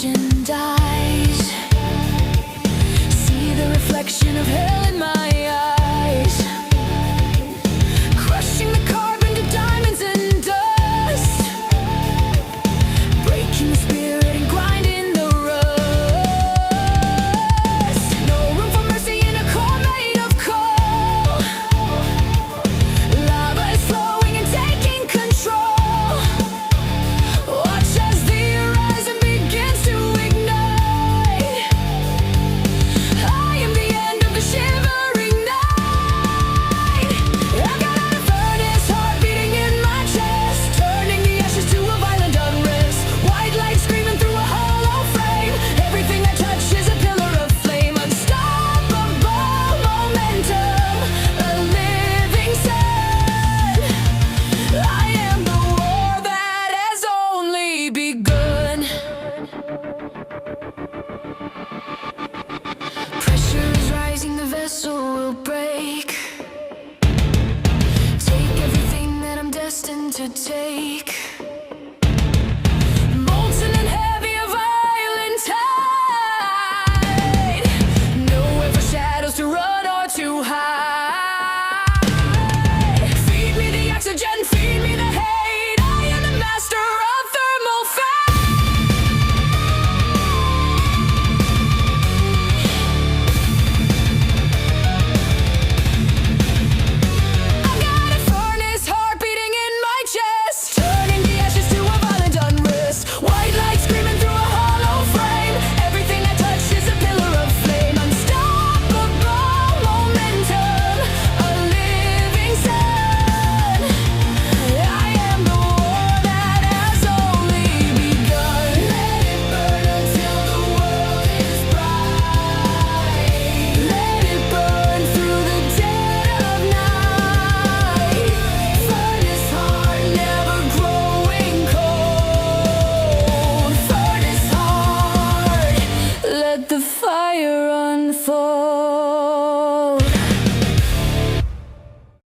passion dies. See the reflection of hell in my eyes, crushing the carbon to diamonds and dust, breaking the spirit and grinding the rust. No room for mercy in a core made of coal. Lava is flowing and taking control. Watch as the horizon begins to ignite. I am the end of the shivering night. I've got a furnace heart beating in my chest, turning the ashes to a violent unrest. White light screaming through a hollow frame. Everything I touch is a pillar of flame. Unstoppable momentum, a living sun. I am the war that has only begun. Pressure is rising, the vessel will break. Take everything that I'm destined to take.